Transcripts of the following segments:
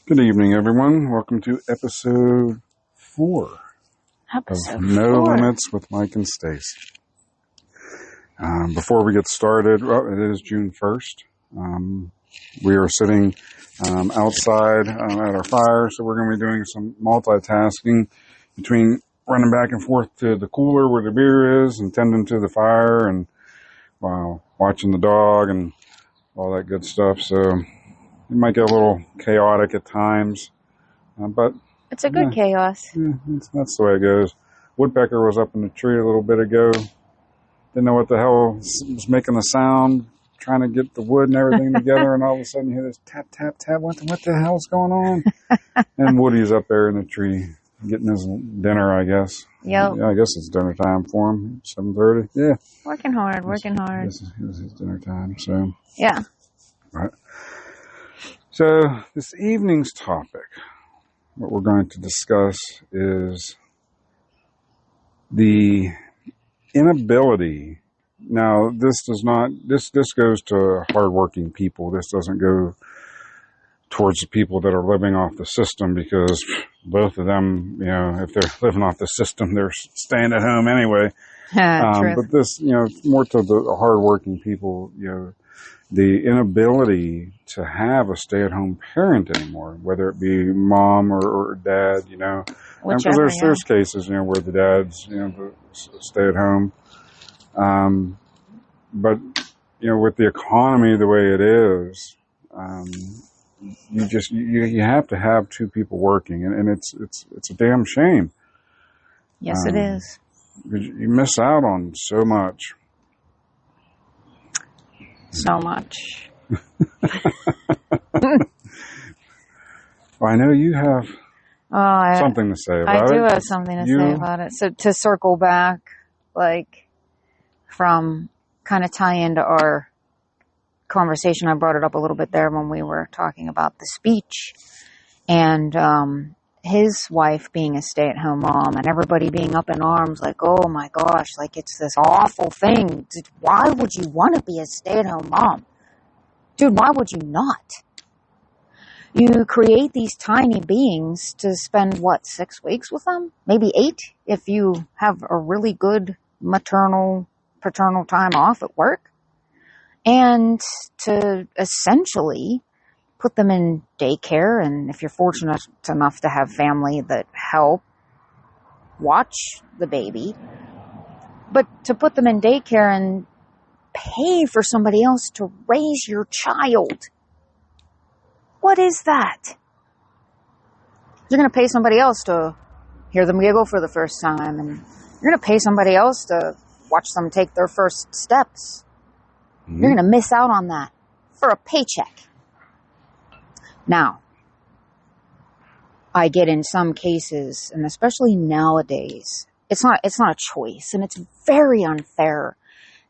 Good evening, everyone. Welcome to episode 4 of No Limits with Mike and Stace. Before we get started, it is June 1st. We are sitting outside at our fire, so we're going to be doing some multitasking between running back and forth to the cooler where the beer is and tending to the fire and watching the dog and all that good stuff. So it might get a little chaotic at times, but it's a good chaos. That's the way it goes. Woodpecker was up in the tree a little bit ago. Didn't know what the hell was making the sound, trying to get the wood and everything together, and all of a sudden you hear this tap, tap, tap. What the hell's going on? And Woody's up there in the tree getting his dinner, I guess. Yep. Yeah, I guess it's dinner time for him. 7:30. Yeah. Working hard. This is his dinner time. So. Yeah. Right. So this evening's topic, what we're going to discuss is the inability. Now, this goes to hardworking people. This doesn't go towards the people that are living off the system, because both of them, if they're living off the system, they're staying at home anyway. But this, more to the hardworking people, the inability to have a stay-at-home parent anymore, whether it be mom or dad, because there's cases, where the dad's, stay at home. But, with the economy the way it is, you have to have two people working, and it's a damn shame. Yes, it is. You miss out on so much. So much. Well, I know you have something to say about it. I do have something to say about it. So to circle back, from kind of tie into our conversation, I brought it up a little bit there when we were talking about the speech and his wife being a stay-at-home mom and everybody being up in arms like, oh my gosh, it's this awful thing. Why would you want to be a stay-at-home mom? Dude, why would you not? You create these tiny beings to spend, 6 weeks with them? Maybe 8 if you have a really good maternal, paternal time off at work. And to essentially put them in daycare, and if you're fortunate enough to have family that help watch the baby, but to put them in daycare and pay for somebody else to raise your child. What is that? You're going to pay somebody else to hear them giggle for the first time, and you're going to pay somebody else to watch them take their first steps. Mm-hmm. You're going to miss out on that for a paycheck. Now, I get in some cases, and especially nowadays, it's not a choice, and it's very unfair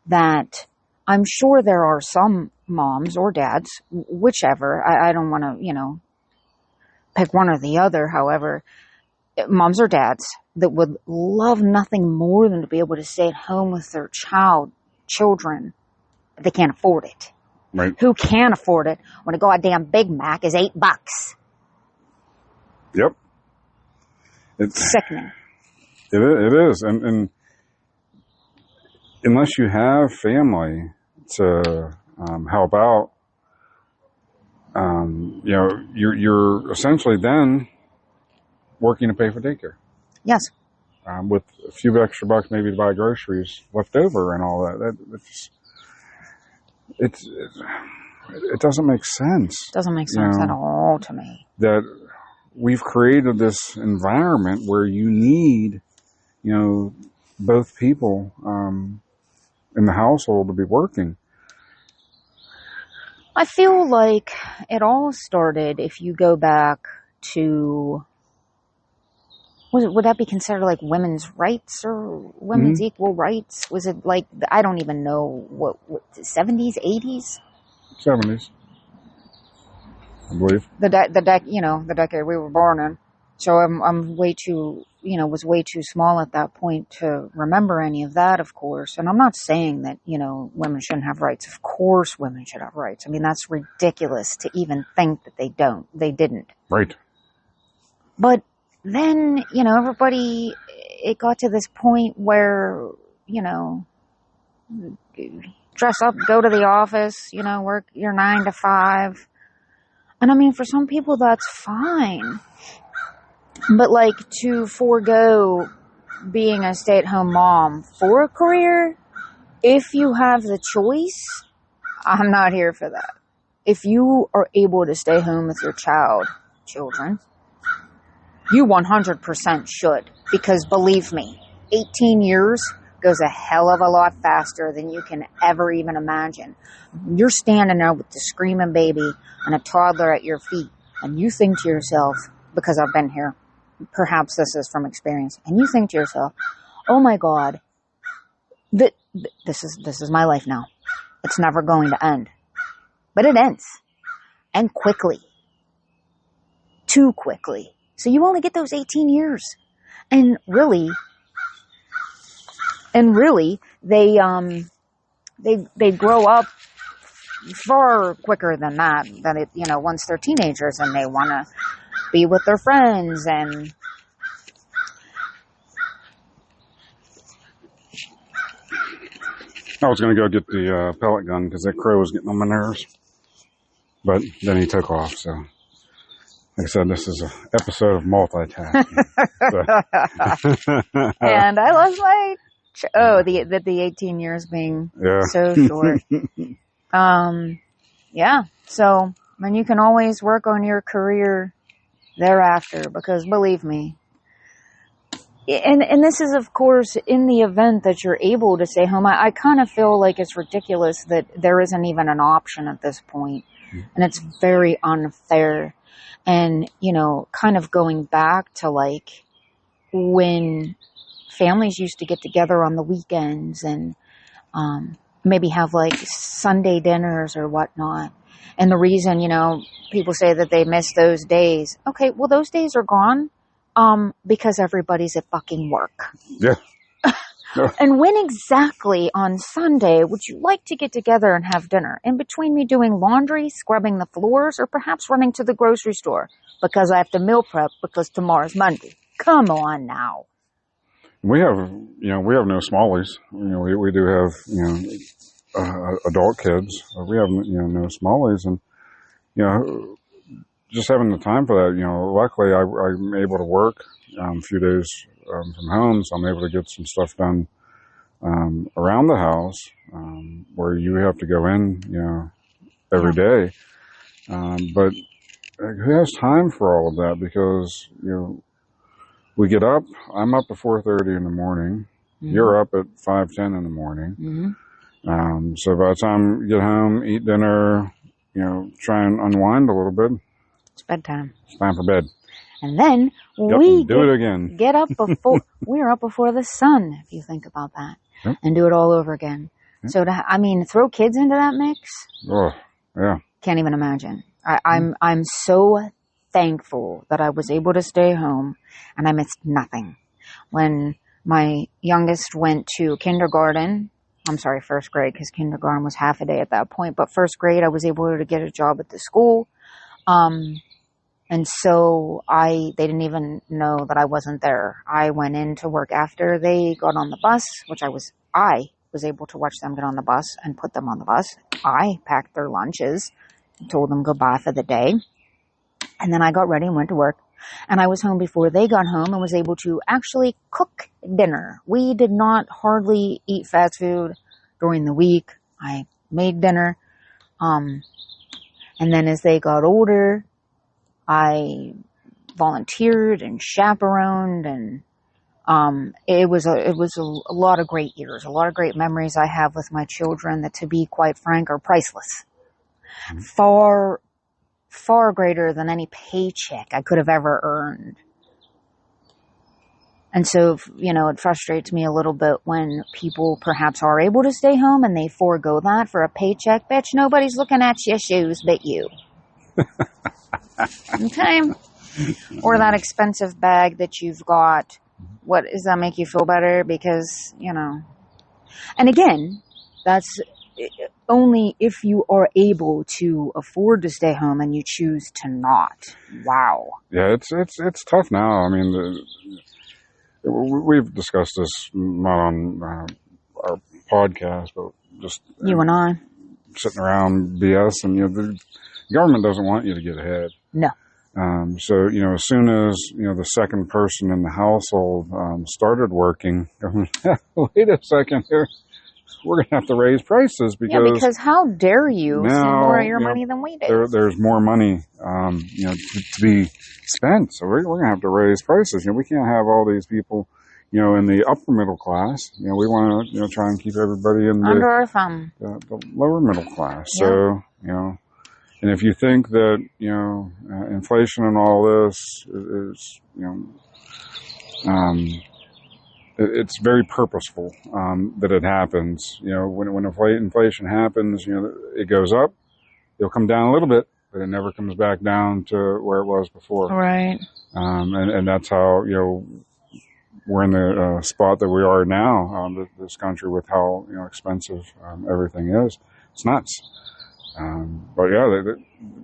that I'm sure there are some moms or dads, whichever, I don't want to, pick one or the other, however, moms or dads that would love nothing more than to be able to stay at home with their children. They can't afford it. Right. Who can afford it when a goddamn Big Mac is $8? Yep. It's sickening. It is. And unless you have family to help out, you're essentially then working to pay for daycare. Yes. With a few extra bucks maybe to buy groceries left over and all that. It doesn't make sense. It doesn't make sense at all to me. That we've created this environment where you need, both people in the household to be working. I feel like it all started, if you go back to, would that be considered like women's rights or women's equal rights? Was it I don't even know, what 70s, 80s? 70s, I believe. The decade we were born in. So I'm way too, was way too small at that point to remember any of that, of course. And I'm not saying that, women shouldn't have rights. Of course women should have rights. I mean, that's ridiculous to even think that they didn't. Right. But then, everybody, it got to this point where, dress up, go to the office, work your 9 to 5. And I mean, for some people, that's fine. But like, to forego being a stay-at-home mom for a career, if you have the choice, I'm not here for that. If you are able to stay home with your children, you 100% should. Because believe me, 18 years goes a hell of a lot faster than you can ever even imagine. You're standing there with the screaming baby and a toddler at your feet, and you think to yourself, because I've been here, perhaps this is from experience, and you think to yourself, oh my God, this is my life now. It's never going to end. But it ends. And quickly. Too quickly. So you only get those 18 years. And really, they grow up far quicker than that. Once they're teenagers and they want to be with their friends and I was going to go get the pellet gun because that crow was getting on my nerves. But then he took off, so like I said, this is an episode of multitasking. And I lost my... the 18 years being so short. Yeah. So, then you can always work on your career thereafter, because believe me, and this is, of course, in the event that you're able to stay home. I kind of feel like it's ridiculous that there isn't even an option at this point. And it's very unfair. And, kind of going back to like when families used to get together on the weekends and maybe have like Sunday dinners or whatnot. And the reason, people say that they miss those days. Okay, well, those days are gone because everybody's at fucking work. Yeah. And when exactly on Sunday would you like to get together and have dinner? In between me doing laundry, scrubbing the floors, or perhaps running to the grocery store because I have to meal prep because tomorrow's Monday. Come on now. We have no smallies. We do have, adult kids. We have, no smallies. And, just having the time for that, luckily I'm able to work a few days from home, so I'm able to get some stuff done around the house where you have to go in, every day. But who has time for all of that? Because, we get up, I'm up at 4:30 in the morning. Mm-hmm. You're up at 5:10 in the morning. Mm-hmm. So by the time you get home, eat dinner, try and unwind a little bit. It's bedtime. It's time for bed. And then get up before, we're up before the sun, if you think about that. Yep. And do it all over again. Yep. So throw kids into that mix. Oh, yeah. Can't even imagine. I'm so thankful that I was able to stay home and I missed nothing. When my youngest went to first grade, because kindergarten was half a day at that point, but first grade I was able to get a job at the school. And so they didn't even know that I wasn't there. I went in to work after they got on the bus, which I was able to watch them get on the bus and put them on the bus. I packed their lunches, told them goodbye for the day. And then I got ready and went to work. And I was home before they got home and was able to actually cook dinner. We did not hardly eat fast food during the week. I made dinner. And then as they got older, I volunteered and chaperoned, and it was a lot of great years, a lot of great memories I have with my children that, to be quite frank, are priceless. Mm-hmm. Far, far greater than any paycheck I could have ever earned. And so, it frustrates me a little bit when people perhaps are able to stay home and they forego that for a paycheck. Bitch, nobody's looking at your shoes but you. Okay? Or that expensive bag that you've got what does that make you feel better? Because, you know, and again, that's only if you are able to afford to stay home and you choose to not. Wow. Yeah, it's tough now. I mean, we've discussed this not on our podcast, but just You and I. sitting around BS, and the government doesn't want you to get ahead. No. So as soon as the second person in the household started working, wait a second here, we're gonna have to raise prices because how dare you see more of your money than we do? There's more money to be spent, so we're gonna have to raise prices. We can't have all these people in the upper middle class. We want to try and keep everybody in under our thumb, the lower middle class. So and if you think that inflation and all this is it's very purposeful that it happens. When inflation happens, it goes up. It'll come down a little bit, but it never comes back down to where it was before. Right. And that's how we're in the spot that we are now. This country, with how expensive everything is, it's nuts. But yeah,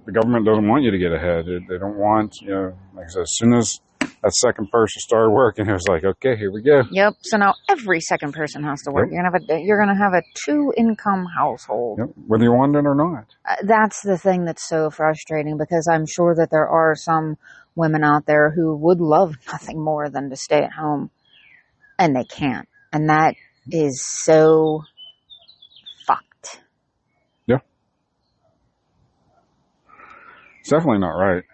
the government doesn't want you to get ahead. They don't want, like I said, as soon as that second person started working, it was like, okay, here we go. Yep. So now every second person has to work. Yep. You're gonna have a 2-income household. Yep. Whether you want it or not. That's the thing that's so frustrating, because I'm sure that there are some women out there who would love nothing more than to stay at home, and they can't. And that is so fucked. Yeah. It's definitely not right.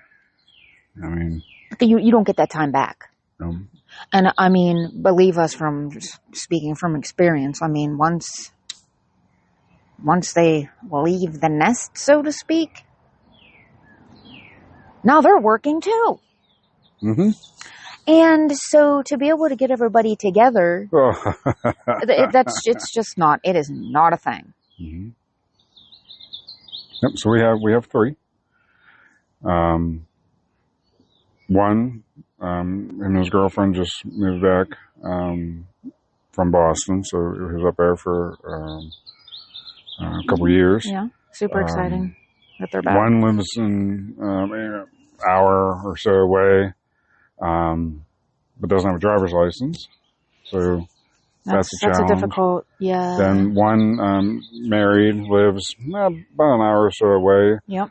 I mean, you don't get that time back. And I mean, believe us, from speaking from experience, I mean, once they leave the nest, so to speak, now they're working too. Mm-hmm. And so to be able to get everybody together, it's just not, it is not a thing. Mm-hmm. Yep. So we have 3. One, him and his girlfriend just moved back from Boston, so he was up there for a couple of years. Yeah, super exciting that they're back. One lives in an hour or so away, but doesn't have a driver's license, so that's a challenge. That's a difficult, yeah. Then one married, lives about an hour or so away. Yep.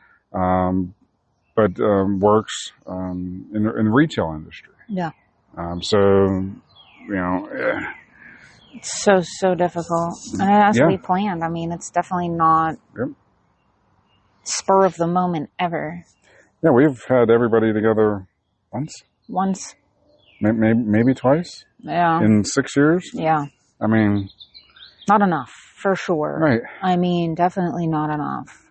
But works in the retail industry. Yeah. So, it's so difficult. And it has to be planned. I mean, it's definitely not spur of the moment ever. Yeah, we've had everybody together once. Maybe twice. Yeah. In 6 years. Yeah. I mean, not enough, for sure. Right. I mean, definitely not enough.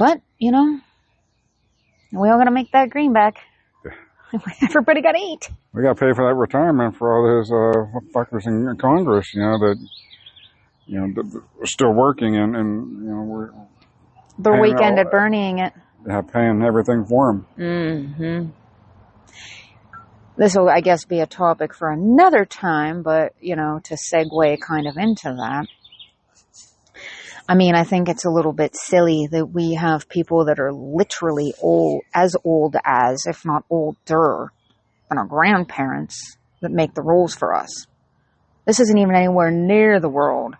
But, we all got to make that greenback. Everybody got to eat. We got to pay for that retirement for all those fuckers in Congress, that are still working and we're... The weekend at Bernieing it. Yeah, paying everything for them. Mm-hmm. This will, I guess, be a topic for another time, but, to segue kind of into that. I mean, I think it's a little bit silly that we have people that are literally old as, if not older, than our grandparents that make the rules for us. This isn't even anywhere near the world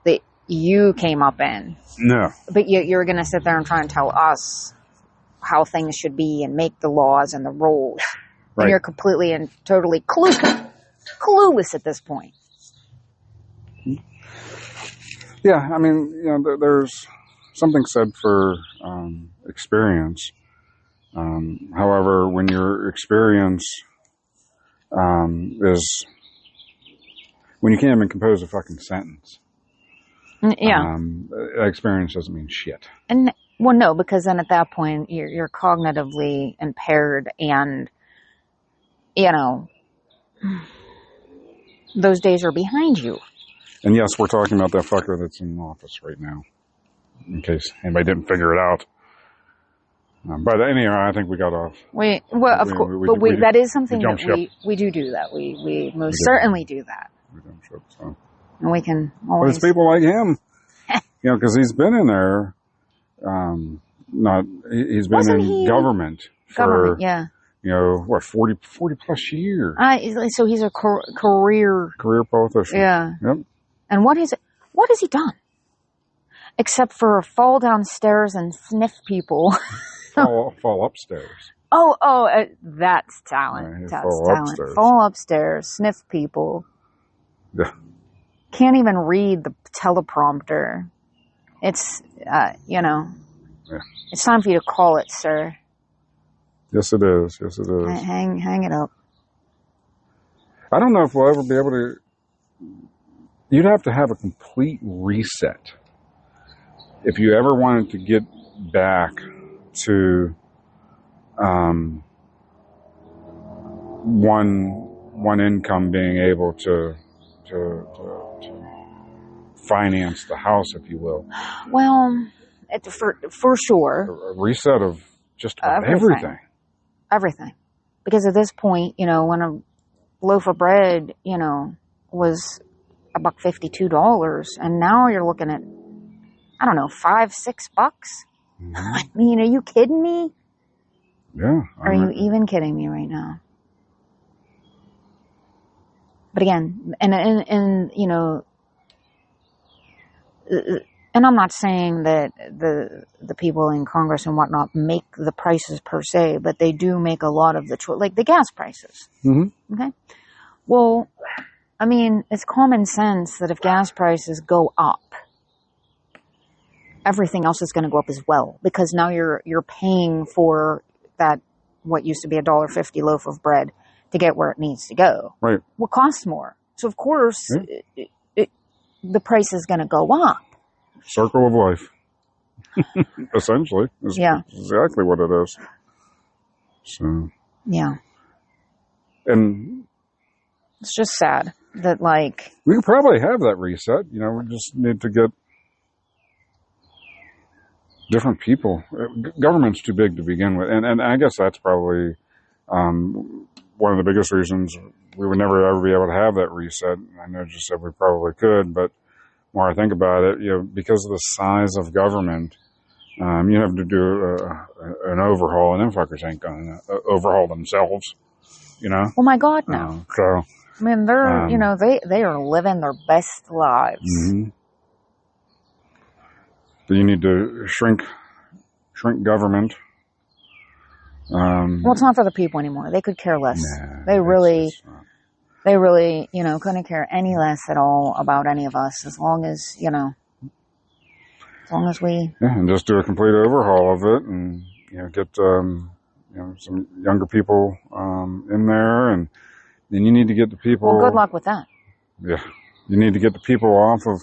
that you came up in. No. But you're going to sit there and try and tell us how things should be and make the laws and the rules. Right. And you're completely and totally clueless at this point. Yeah, I mean, there's something said for experience. However, when your experience is when you can't even compose a fucking sentence, experience doesn't mean shit. And well, no, because then at that point you're cognitively impaired, and those days are behind you. And yes, we're talking about that fucker that's in office right now, in case anybody didn't figure it out. But anyway, I think we got off. Well, of course, but that is something that we do that. We most certainly do that. We jump ship, so. And we can But always. it's people like him, because he's been in there. He's been in government for, yeah. 40 plus years. So he's a career Politician. Yeah. Yep. And what has he done? Except for fall downstairs and sniff people. fall upstairs. That's talent. Yeah, That's fall talent. upstairs. Fall upstairs, sniff people. Yeah. Can't even read the teleprompter. It's, Yeah. It's time for you to call it, sir. Yes, it is. Yes, it is. Hang it up. I don't know if we'll ever be able to. You'd have to have a complete reset if you ever wanted to get back to one income being able to finance the house, if you will. Well, for sure. A reset of just about everything. Everything. Because at this point, when a loaf of bread, was $1.52, and now you're looking at, I don't know, $5-6. Mm-hmm. I mean, are you kidding me? Yeah. Are you even kidding me right now? But again, and I'm not saying that the people in Congress and whatnot make the prices per se, but they do make a lot of the like the gas prices. Mm-hmm. Okay. Well, I mean, it's common sense that if gas prices go up, everything else is going to go up as well, because now you're paying for that what used to be $1.50 loaf of bread to get where it needs to go. Right. Well, costs more. So of course, the price is going to go up. Circle of life. Essentially. Is exactly what it is. So. Yeah. And it's just sad that, like, we could probably have that reset. We just need to get different people. Government's too big to begin with. And I guess that's probably one of the biggest reasons we would never ever be able to have that reset. I know you just said we probably could, but the more I think about it, because of the size of government, you have to do an overhaul, and them fuckers ain't going to overhaul themselves, Oh my God, no. So. I mean, they're, they are living their best lives. Mm-hmm. But you need to shrink government. Well, it's not for the people anymore. They could care less. Nah, they really, couldn't care any less at all about any of us, as long as we. Yeah, and just do a complete overhaul of it, and get some younger people in there, and then you need to get the people. Well, good luck with that. Yeah, you need to get the people off of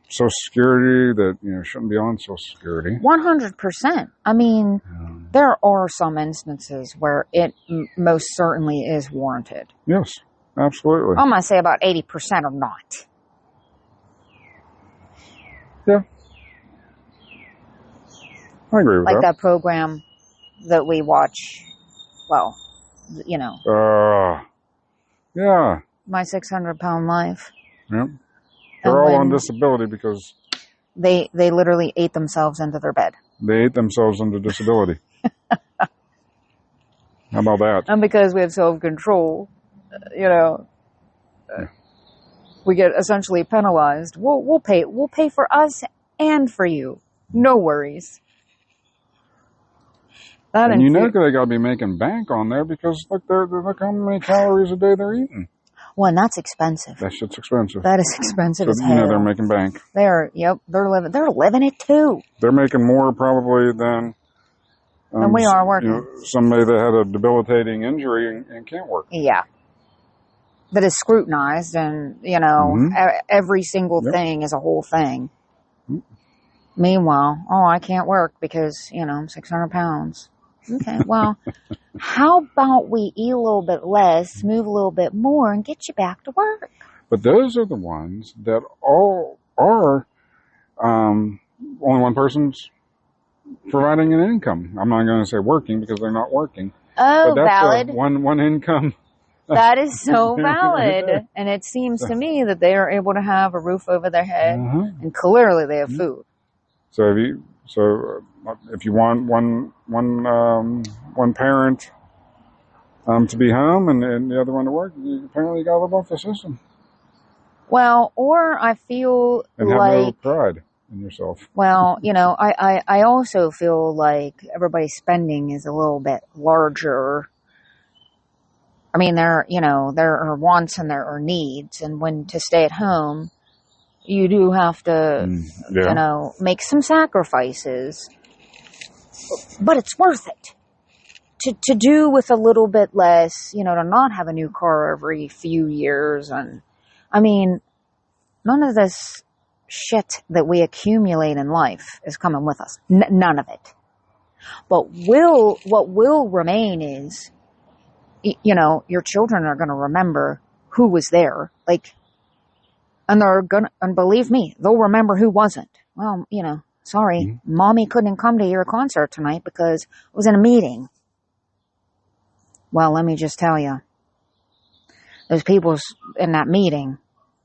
Social Security that shouldn't be on Social Security. 100%. I mean, there are some instances where it most certainly is warranted. Yes, absolutely. I'm gonna say about 80% are not. Yeah, I agree with like that. that program that we watch. Well, yeah. My 600-pound life. Yep. They're all on disability because they literally ate themselves into their bed. They ate themselves into disability. How about that? And because we have self-control, we get essentially penalized. We'll pay for us and for you. No worries. And they got to be making bank on there because look how many calories a day they're eating. Well, and that's expensive. That shit's expensive. That is expensive as hell. They're making bank. They're living it too. They're making more probably than we are working. Somebody that had a debilitating injury and can't work. Yeah. That is scrutinized, and every single thing is a whole thing. Mm-hmm. Meanwhile, I can't work because I'm 600 pounds. Okay, well, how about we eat a little bit less, move a little bit more, and get you back to work? But those are the ones that all are only one person's providing an income. I'm not going to say working because they're not working. Oh, But that's valid. one income. That is so valid. And it seems to me that they are able to have a roof over their head, and clearly they have food. So if you want one parent to be home and the other one to work, you apparently got to live off the system Well, or I feel and have like no pride in yourself. Well, I also feel like everybody's spending is a little bit larger. I mean, there are wants and there are needs, and when to stay at home, you do have to, make some sacrifices, but it's worth it to do with a little bit less, to not have a new car every few years. And I mean, none of this shit that we accumulate in life is coming with us. None of it. But what will remain is, your children are going to remember who was there. And believe me, they'll remember who wasn't. Well, sorry, mommy couldn't come to your concert tonight because it was in a meeting. Well, let me just tell you, those people in that meeting,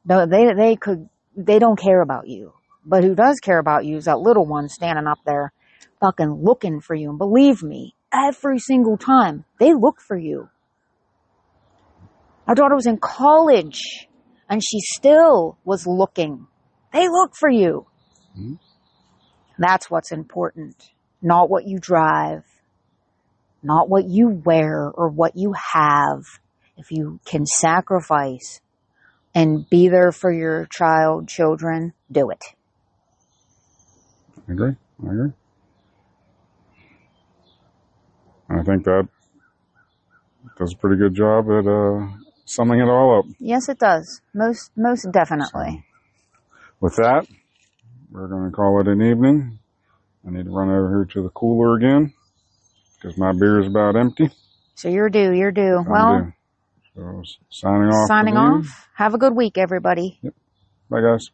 they don't care about you. But who does care about you is that little one standing up there fucking looking for you. And believe me, every single time, they look for you. Our daughter was in college, and she still was looking. They look for you. Mm-hmm. That's what's important. Not what you drive. Not what you wear or what you have. If you can sacrifice and be there for your children, do it. I agree. I think that does a pretty good job at summing it all up. Yes, it does. Most definitely. So, with that, we're going to call it an evening. I need to run over here to the cooler again because my beer is about empty. So you're due. So signing off. Signing off. Have a good week, everybody. Yep. Bye, guys.